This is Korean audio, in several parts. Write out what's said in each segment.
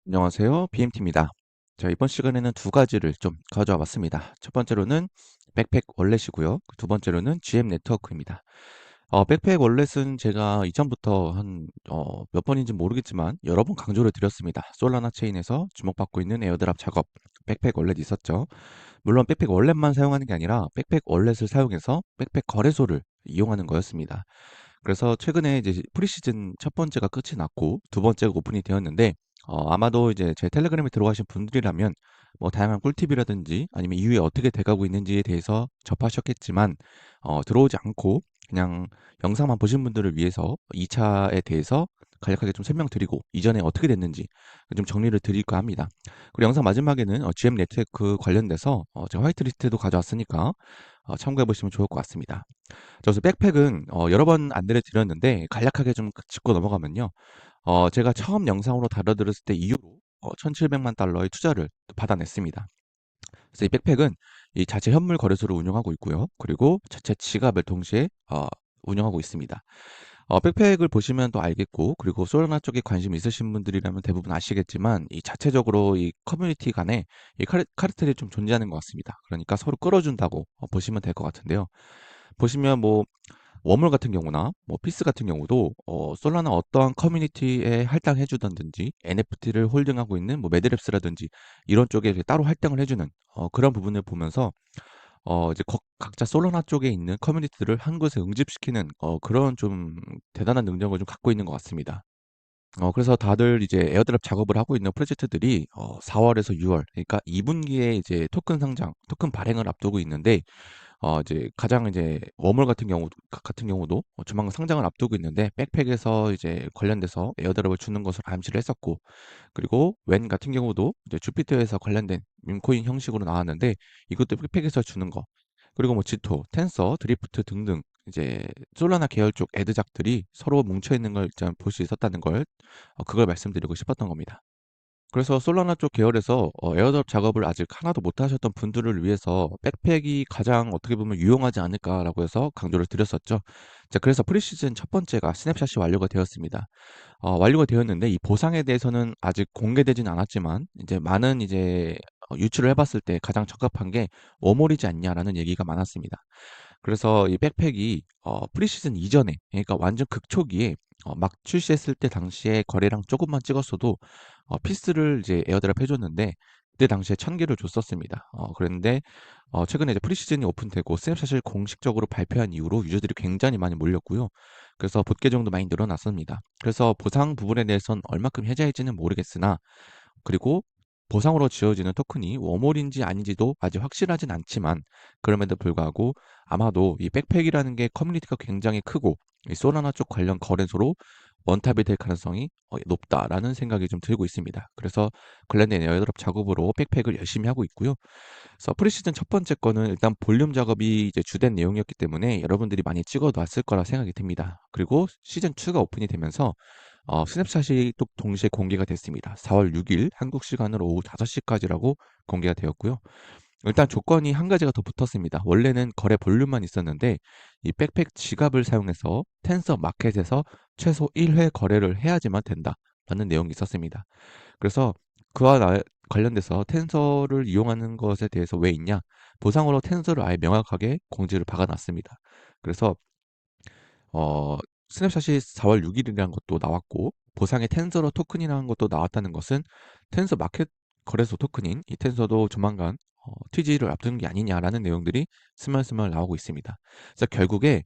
안녕하세요. BMT입니다. 자, 이번 시간에는 두 가지를 좀 가져와 봤습니다. 첫 번째로는 백팩 월렛이고요. 두 번째로는 GM 네트워크입니다. 백팩 월렛은 제가 이전부터 몇 번인지 모르겠지만 여러 번 강조를 드렸습니다. 솔라나 체인에서 주목받고 있는 에어드랍 작업, 백팩 월렛 있었죠. 물론 백팩 월렛만 사용하는 게 아니라 백팩 월렛을 사용해서 백팩 거래소를 이용하는 거였습니다. 그래서 최근에 이제 프리시즌 첫 번째가 끝이 났고 두 번째가 오픈이 되었는데 아마도 이제 제 텔레그램에 들어가신 분들이라면 뭐 다양한 꿀팁이라든지 아니면 이후에 어떻게 돼가고 있는지에 대해서 접하셨겠지만 들어오지 않고 그냥 영상만 보신 분들을 위해서 2차에 대해서 간략하게 좀 설명드리고 이전에 어떻게 됐는지 좀 정리를 드릴까 합니다. 그리고 영상 마지막에는 GM 네트워크 관련돼서 제가 화이트리스트도 가져왔으니까 참고해 보시면 좋을 것 같습니다. 그래서 백팩은 여러 번 안내를 드렸는데 간략하게 좀 짚고 넘어가면요. 제가 처음 영상으로 다뤄드렸을 때 이후로 1,700만 달러의 투자를 받아냈습니다. 그래서 이 백팩은 이 자체 현물 거래소를 운영하고 있고요. 그리고 자체 지갑을 동시에 운영하고 있습니다. 백팩을 보시면 또 알겠고, 그리고 솔라나 쪽에 관심 있으신 분들이라면 대부분 아시겠지만, 이 자체적으로 이 커뮤니티 간에 이 카르텔이 좀 존재하는 것 같습니다. 그러니까 서로 끌어준다고 보시면 될 것 같은데요. 보시면 뭐 웜홀 같은 경우나 뭐 피스 같은 경우도 솔라나 어떠한 커뮤니티에 할당해 주던지 NFT를 홀딩하고 있는 뭐 매드랩스라든지 이런 쪽에 이제 따로 할당을 해 주는 그런 부분을 보면서 이제 각자 솔라나 쪽에 있는 커뮤니티들을 한 곳에 응집시키는 그런 좀 대단한 능력을 좀 갖고 있는 것 같습니다. 그래서 다들 이제 에어드랍 작업을 하고 있는 프로젝트들이 4월에서 6월, 그러니까 2분기에 이제 토큰 상장, 토큰 발행을 앞두고 있는데 이제 가장 이제 웜홀 같은 경우도 조만간 상장을 앞두고 있는데 백팩에서 이제 관련돼서 에어드랍을 주는 것을 암시를 했었고, 그리고 웬 같은 경우도 이제 주피터에서 관련된 밈코인 형식으로 나왔는데 이것도 백팩에서 주는 거. 그리고 뭐 지토, 텐서, 드리프트 등등 이제 솔라나 계열 쪽 애드작들이 서로 뭉쳐 있는 걸 일단 볼 수 있었다는 걸 그걸 말씀드리고 싶었던 겁니다. 그래서 솔라나 쪽 계열에서 에어드랍 작업을 아직 하나도 못 하셨던 분들을 위해서 백팩이 가장 어떻게 보면 유용하지 않을까라고 해서 강조를 드렸었죠. 자, 그래서 프리시즌 첫 번째가 스냅샷이 완료가 되었습니다. 완료가 되었는데 이 보상에 대해서는 아직 공개되진 않았지만 이제 많은 이제 유출을 해봤을 때 가장 적합한 게 워몰이지 않냐라는 얘기가 많았습니다. 그래서 이 백팩이 프리시즌 이전에, 그러니까 완전 극초기에 막 출시했을 때 당시에 거래량 조금만 찍었어도 피스를 이제 에어드랍 해줬는데 그때 당시에 1,000개를 줬었습니다. 그랬는데 최근에 이제 프리시즌이 오픈되고 스냅샷을 공식적으로 발표한 이후로 유저들이 굉장히 많이 몰렸고요. 그래서 봇 계정도 많이 늘어났습니다. 그래서 보상 부분에 대해서는 얼마큼 해자할지는 모르겠으나, 그리고 보상으로 지어지는 토큰이 워몰인지 아닌지도 아직 확실하진 않지만, 그럼에도 불구하고 아마도 이 백팩이라는 게 커뮤니티가 굉장히 크고 이 소라나 쪽 관련 거래소로 원탑이 될 가능성이 높다라는 생각이 좀 들고 있습니다. 그래서 관련된 에어드랍 작업으로 백팩을 열심히 하고 있고요. 그래서 프리시즌 첫 번째 거는 일단 볼륨 작업이 이제 주된 내용이었기 때문에 여러분들이 많이 찍어 놨을 거라 생각이 듭니다. 그리고 시즌 2가 오픈이 되면서 스냅샷이 또 동시에 공개가 됐습니다. 4월 6일 한국 시간으로 오후 5시까지라고 공개가 되었고요. 일단 조건이 한 가지가 더 붙었습니다. 원래는 거래 볼륨만 있었는데 이 백팩 지갑을 사용해서 텐서 마켓에서 최소 1회 거래를 해야지만 된다라는 내용이 있었습니다. 그래서 그와 관련돼서 텐서를 이용하는 것에 대해서 왜 있냐? 보상으로 텐서를 아예 명확하게 공지를 박아놨습니다. 그래서 어, 스냅샷이 4월 6일이라는 것도 나왔고 보상의 텐서러 토큰이라는 것도 나왔다는 것은 텐서 마켓 거래소 토큰인 이 텐서도 조만간 TG를 앞두는 게 아니냐라는 내용들이 스멀스멀 나오고 있습니다. 그래서 결국에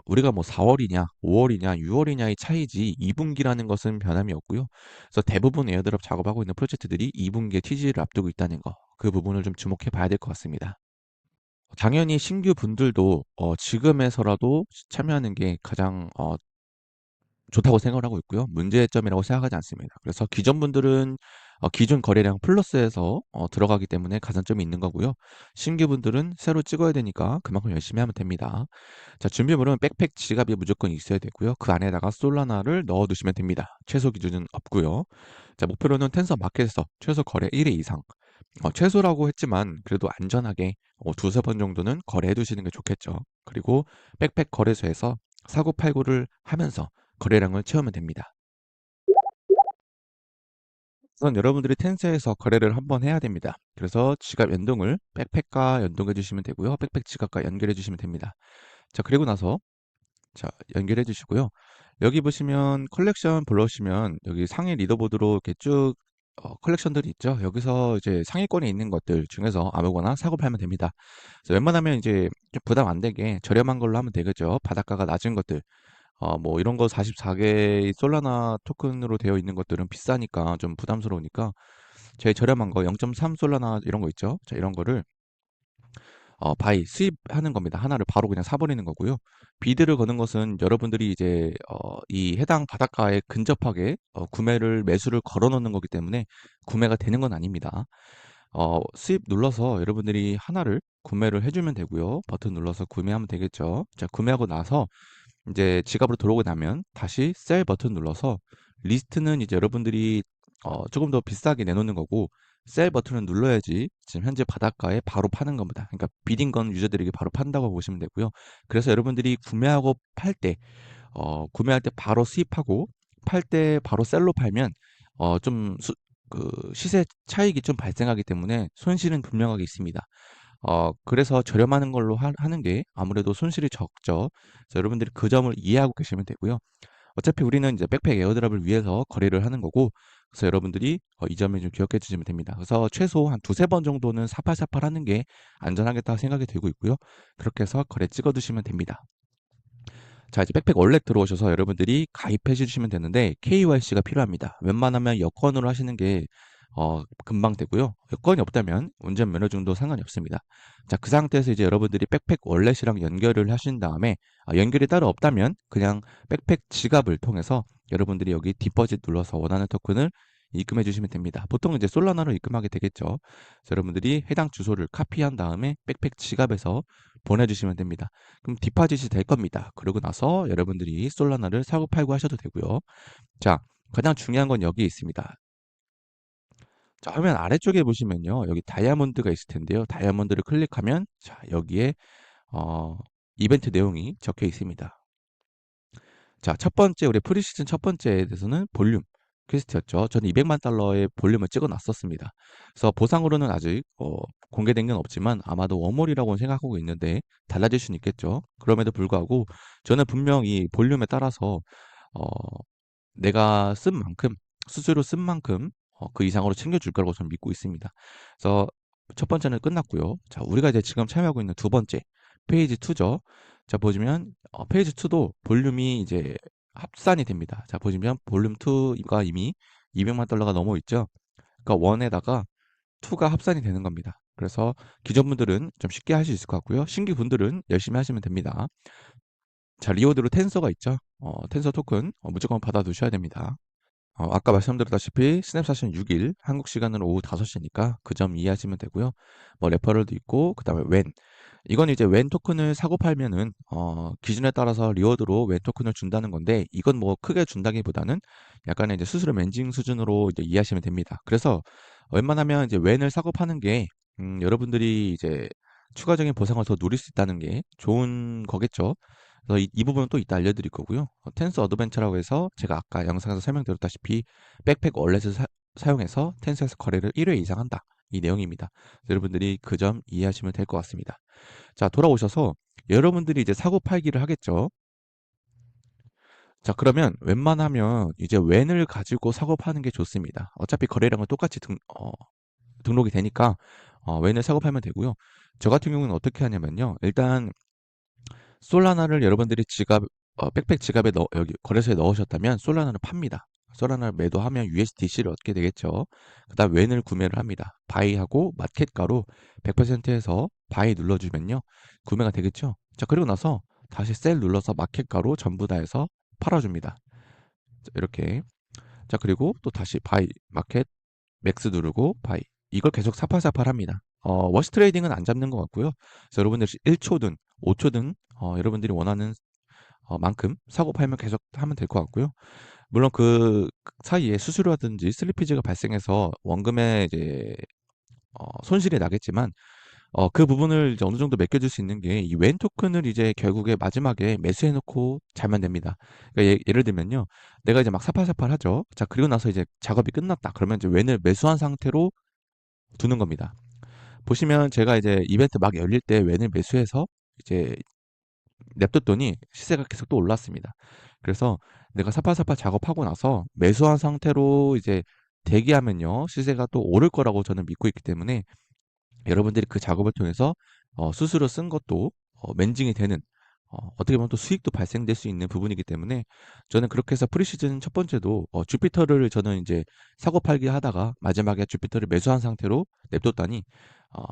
우리가 뭐 4월이냐, 5월이냐, 6월이냐의 차이지 2분기라는 것은 변함이 없고요. 그래서 대부분 에어드랍 작업하고 있는 프로젝트들이 2분기에 TG를 앞두고 있다는 거, 그 부분을 좀 주목해 봐야 될 것 같습니다. 당연히 신규 분들도 지금에서라도 참여하는 게 가장 좋다고 생각을 하고 있고요. 문제점이라고 생각하지 않습니다. 그래서 기존 분들은 기존 거래량 플러스해서 들어가기 때문에 가산점이 있는 거고요. 신규 분들은 새로 찍어야 되니까 그만큼 열심히 하면 됩니다. 자, 준비물은 백팩 지갑이 무조건 있어야 되고요. 그 안에다가 솔라나를 넣어 두시면 됩니다. 최소 기준은 없고요. 자, 목표로는 텐서 마켓에서 최소 거래 1회 이상. 최소라고 했지만 그래도 안전하게 두세 번 정도는 거래해 두시는 게 좋겠죠. 그리고 백팩 거래소에서 사고팔고를 하면서 거래량을 채우면 됩니다. 우선 여러분들이 텐스에서 거래를 한번 해야 됩니다. 그래서 지갑 연동을 백팩과 연동해 주시면 되고요. 백팩 지갑과 연결해 주시면 됩니다. 자, 그리고 나서 자, 연결해 주시고요. 여기 보시면 컬렉션 불러오시면 여기 상위 리더보드로 이렇게 쭉 컬렉션들이 있죠. 여기서 이제 상위권에 있는 것들 중에서 아무거나 사고 팔면 됩니다. 그래서 웬만하면 이제 좀 부담 안 되게 저렴한 걸로 하면 되겠죠. 바닷가가 낮은 것들. 뭐 이런 거 44개의 솔라나 토큰으로 되어 있는 것들은 비싸니까 좀 부담스러우니까 제일 저렴한 거 0.3 솔라나 이런 거 있죠. 자, 이런 거를 바이 수입하는 겁니다. 하나를 바로 그냥 사버리는 거고요. 비드를 거는 것은 여러분들이 이제 이 해당 바닷가에 근접하게 구매를 매수를 걸어 놓는 거기 때문에 구매가 되는 건 아닙니다. 수입 눌러서 여러분들이 하나를 구매를 해주면 되고요. 버튼 눌러서 구매하면 되겠죠. 자, 구매하고 나서 이제 지갑으로 들어오고 나면 다시 셀 버튼 눌러서 리스트는 이제 여러분들이 조금 더 비싸게 내놓는 거고 셀 버튼을 눌러야지 지금 현재 바닷가에 바로 파는 겁니다. 그러니까 비딩 건 유저들에게 바로 판다고 보시면 되고요. 그래서 여러분들이 구매하고 팔 때, 구매할 때 바로 수입하고 팔 때 바로 셀로 팔면 좀 그 시세 차익이 좀 발생하기 때문에 손실은 분명하게 있습니다. 그래서 저렴하는 걸로 하는 게 아무래도 손실이 적죠. 그래서 여러분들이 그 점을 이해하고 계시면 되고요. 어차피 우리는 이제 백팩 에어드랍을 위해서 거래를 하는 거고, 그래서 여러분들이 이 점을 좀 기억해 주시면 됩니다. 그래서 최소 한 두세 번 정도는 사팔사팔 하는 게 안전하겠다 생각이 들고 있고요. 그렇게 해서 거래 찍어 두시면 됩니다. 자, 이제 백팩 월렛 들어오셔서 여러분들이 가입해 주시면 되는데 KYC가 필요합니다. 웬만하면 여권으로 하시는 게 금방 되고요. 여건이 없다면 운전 면허증도 상관이 없습니다. 자, 그 상태에서 이제 여러분들이 백팩 월렛이랑 연결을 하신 다음에 연결이 따로 없다면 그냥 백팩 지갑을 통해서 여러분들이 여기 디퍼짓 눌러서 원하는 토큰을 입금해 주시면 됩니다. 보통 이제 솔라나로 입금하게 되겠죠. 그래서 여러분들이 해당 주소를 카피한 다음에 백팩 지갑에서 보내주시면 됩니다. 그럼 디파짓이 될 겁니다. 그러고 나서 여러분들이 솔라나를 사고 팔고 하셔도 되고요. 자, 가장 중요한 건 여기 있습니다. 자, 화면 아래쪽에 보시면요. 여기 다이아몬드가 있을 텐데요. 다이아몬드를 클릭하면 자, 여기에 어, 이벤트 내용이 적혀 있습니다. 자, 첫 번째 우리 프리시즌 첫 번째에 대해서는 볼륨 퀘스트였죠. 저는 200만 달러의 볼륨을 찍어 놨었습니다. 그래서 보상으로는 아직 공개된 건 없지만 아마도 워몰이라고 생각하고 있는데 달라질 수는 있겠죠. 그럼에도 불구하고 저는 분명 이 볼륨에 따라서 어, 내가 쓴 만큼 스스로 쓴 만큼 그 이상으로 챙겨줄 거라고 저는 믿고 있습니다. 그래서 첫 번째는 끝났고요. 자, 우리가 이제 지금 참여하고 있는 두 번째 페이지 2죠. 자, 보시면 페이지 2도 볼륨이 이제 합산이 됩니다. 자, 보시면 볼륨 2가 이미 200만 달러가 넘어 있죠. 그러니까 1에다가 2가 합산이 되는 겁니다. 그래서 기존 분들은 좀 쉽게 할 수 있을 것 같고요. 신규 분들은 열심히 하시면 됩니다. 자, 리워드로 텐서가 있죠. 텐서 토큰 무조건 받아 두셔야 됩니다. 아까 말씀드렸다시피 스냅샷은 6일, 한국 시간으로 오후 5시니까 그 점 이해하시면 되고요. 뭐 레퍼럴도 있고 그다음에 웬. 이건 이제 웬 토큰을 사고 팔면은 기준에 따라서 리워드로 웬 토큰을 준다는 건데 이건 뭐 크게 준다기보다는 약간의 이제 수수료 멘징 수준으로 이제 이해하시면 됩니다. 그래서 웬만하면 이제 웬을 사고 파는 게 여러분들이 이제 추가적인 보상을 더 누릴 수 있다는 게 좋은 거겠죠. 그래서 이 부분은 또 이따 알려드릴 거고요. 텐스 어드벤처라고 해서 제가 아까 영상에서 설명드렸다시피 백팩 월렛을 사용해서 텐스에서 거래를 1회 이상 한다. 이 내용입니다. 여러분들이 그 점 이해하시면 될 것 같습니다. 자, 돌아오셔서 여러분들이 이제 사고 팔기를 하겠죠. 자, 그러면 웬만하면 이제 웬을 가지고 사고 파는 게 좋습니다. 어차피 거래량은 똑같이 등록이 되니까 웬을 사고 팔면 되고요. 저 같은 경우는 어떻게 하냐면요. 일단 솔라나를 여러분들이 백팩 지갑에 여기 거래소에 넣으셨다면 솔라나를 팝니다. 솔라나를 매도하면 USDC를 얻게 되겠죠. 그다음 웬을 구매를 합니다. 바이하고 마켓가로 100%에서 바이 눌러주면요. 구매가 되겠죠. 자, 그리고 나서 다시 셀 눌러서 마켓가로 전부 다 해서 팔아줍니다. 자, 이렇게. 자, 그리고 또 다시 바이, 마켓, 맥스 누르고 바이. 이걸 계속 사팔사팔 합니다. 워시 트레이딩은 안 잡는 것 같고요. 그래서 여러분들이 1초든 5초든 여러분들이 원하는 만큼 사고 팔면 계속 하면 될 것 같고요. 물론 그 사이에 수수료라든지 슬리피지가 발생해서 원금에 이제 손실이 나겠지만 그 부분을 이제 어느 정도 맡겨줄 수 있는 게 이 웬 토큰을 이제 결국에 마지막에 매수해 놓고 자면 됩니다. 그러니까 예를 들면요. 내가 이제 막 사팔사팔하죠. 자, 그리고 나서 이제 작업이 끝났다. 그러면 이제 웬을 매수한 상태로 두는 겁니다. 보시면 제가 이제 이벤트 막 열릴 때 웬을 매수해서 이제 냅뒀더니 시세가 계속 또 올랐습니다. 그래서 내가 사팔사팔 작업하고 나서 매수한 상태로 이제 대기하면요. 시세가 또 오를 거라고 저는 믿고 있기 때문에 여러분들이 그 작업을 통해서 수수료 쓴 것도 맨징이 되는, 어떻게 보면 또 수익도 발생될 수 있는 부분이기 때문에 저는 그렇게 해서 프리시즌 첫 번째도 주피터를 저는 이제 사고 팔기 하다가 마지막에 주피터를 매수한 상태로 냅뒀더니 어,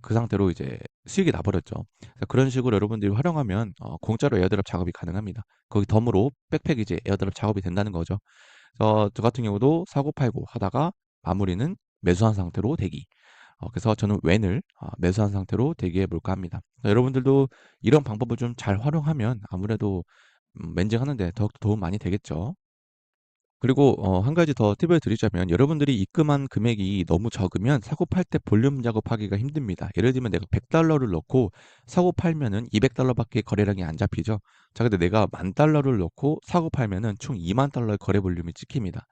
그 상태로 이제 수익이 나버렸죠. 그래서 그런 식으로 여러분들이 활용하면 공짜로 에어드랍 작업이 가능합니다. 거기 덤으로 백팩 이제 에어드랍 작업이 된다는 거죠. 그래서 저 같은 경우도 사고 팔고 하다가 마무리는 매수한 상태로 대기. 그래서 저는 웬을 매수한 상태로 대기해 볼까 합니다. 여러분들도 이런 방법을 좀 잘 활용하면 아무래도 맨징하는 데 더욱더 도움 많이 되겠죠. 그리고 한 가지 더 팁을 드리자면 여러분들이 입금한 금액이 너무 적으면 사고 팔 때 볼륨 작업하기가 힘듭니다. 예를 들면 내가 $100를 넣고 사고 팔면은 $200밖에 거래량이 안 잡히죠. 자, 근데 내가 $10,000를 넣고 사고 팔면은 총 $20,000의 거래 볼륨이 찍힙니다.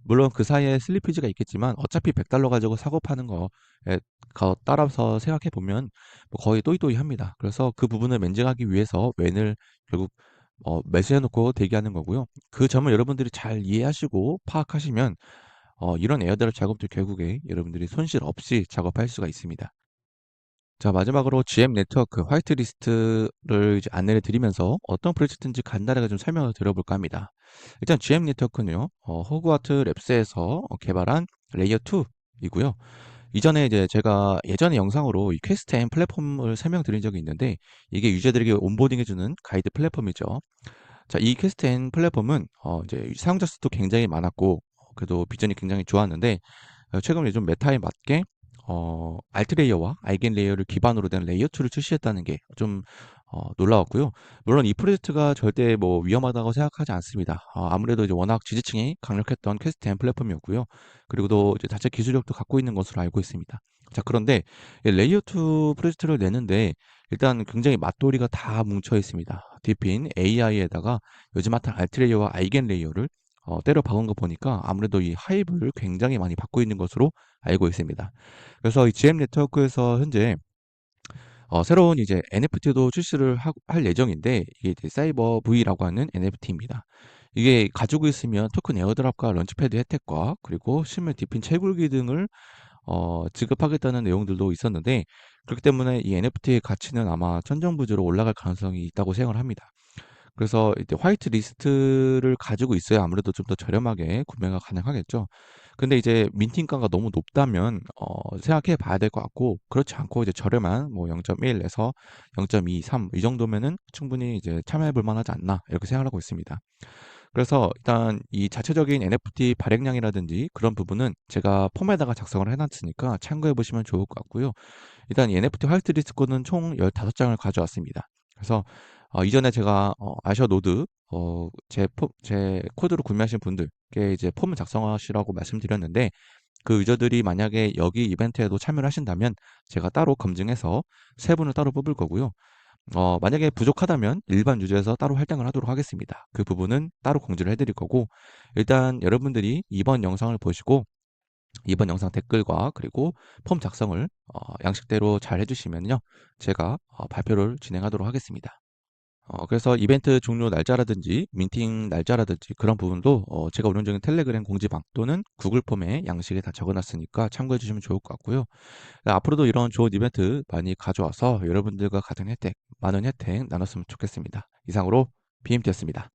물론 그 사이에 슬리피지가 있겠지만 어차피 $100 가지고 사고 파는 거에 따라서 생각해 보면 뭐 거의 또이또이합니다. 그래서 그 부분을 맨징하기 위해서 웬을 결국 매수해 놓고 대기하는 거고요. 그 점을 여러분들이 잘 이해하시고 파악하시면 이런 에어드랍 작업도 결국에 여러분들이 손실 없이 작업할 수가 있습니다. 자, 마지막으로 GM 네트워크 화이트리스트를 이제 안내를 드리면서 어떤 프로젝트인지 간단하게 좀 설명을 드려볼까 합니다. 일단 GM 네트워크는요, 호그와트 랩스에서 개발한 레이어 2이고요. 이전에 이제 제가 예전에 영상으로 이 퀘스트 M 플랫폼을 설명드린 적이 있는데 이게 유저들에게 온보딩해주는 가이드 플랫폼이죠. 자, 이 퀘스트 N 플랫폼은 이제 사용자 수도 굉장히 많았고 그래도 비전이 굉장히 좋았는데 최근 요즘 메타에 맞게 알트 레이어와 아이겐 레이어를 기반으로 된 레이어 2를 출시했다는 게 좀 놀라웠고요. 물론 이 프로젝트가 절대 뭐 위험하다고 생각하지 않습니다. 아무래도 이제 워낙 지지층이 강력했던 퀘스트 M 플랫폼이었고요. 그리고 또 이제 자체 기술력도 갖고 있는 것으로 알고 있습니다. 자, 그런데 이 레이어 2 프로젝트를 내는데 일단 굉장히 맛돌이가 다 뭉쳐 있습니다. 디핀 AI에다가 요즘 핫한 알트 레이어와 아이겐 레이어를 때려 박은 거 보니까 아무래도 이 하이브를 굉장히 많이 받고 있는 것으로 알고 있습니다. 그래서 이 GM 네트워크에서 현재 새로운 이제 NFT도 출시를 할 예정인데 이게 이제 사이버 V라고 하는 NFT입니다. 이게 가지고 있으면 토큰 에어드랍과 런치패드 혜택과 그리고 실물 디핀 채굴기 등을 지급하겠다는 내용들도 있었는데 그렇기 때문에 이 NFT의 가치는 아마 천정부지로 올라갈 가능성이 있다고 생각을 합니다. 그래서 이제 화이트 리스트를 가지고 있어야 아무래도 좀 더 저렴하게 구매가 가능하겠죠. 근데 이제 민팅가가 너무 높다면 생각해 봐야 될 것 같고 그렇지 않고 이제 저렴한 뭐 0.1에서 0.23 이 정도면은 충분히 이제 참여해 볼 만하지 않나 이렇게 생각을 하고 있습니다. 그래서 일단 이 자체적인 NFT 발행량이라든지 그런 부분은 제가 폼에다가 작성을 해놨으니까 참고해 보시면 좋을 것 같고요. 일단 이 NFT 화이트 리스트코는 총 15장을 가져왔습니다. 그래서 이전에 제가 아셔 노드 제 코드로 구매하신 분들께 이제 폼을 작성하시라고 말씀드렸는데 그 유저들이 만약에 여기 이벤트에도 참여를 하신다면 제가 따로 검증해서 세 분을 따로 뽑을 거고요. 만약에 부족하다면 일반 유저에서 따로 할당을 하도록 하겠습니다. 그 부분은 따로 공지를 해드릴 거고 일단 여러분들이 이번 영상을 보시고 이번 영상 댓글과 그리고 폼 작성을 양식대로 잘 해주시면요. 제가 발표를 진행하도록 하겠습니다. 그래서 이벤트 종료 날짜라든지 민팅 날짜라든지 그런 부분도 제가 운영 중인 텔레그램 공지방 또는 구글 폼에 양식에 다 적어놨으니까 참고해 주시면 좋을 것 같고요. 앞으로도 이런 좋은 이벤트 많이 가져와서 여러분들과 같은 혜택, 많은 혜택 나눴으면 좋겠습니다. 이상으로 BMT였습니다.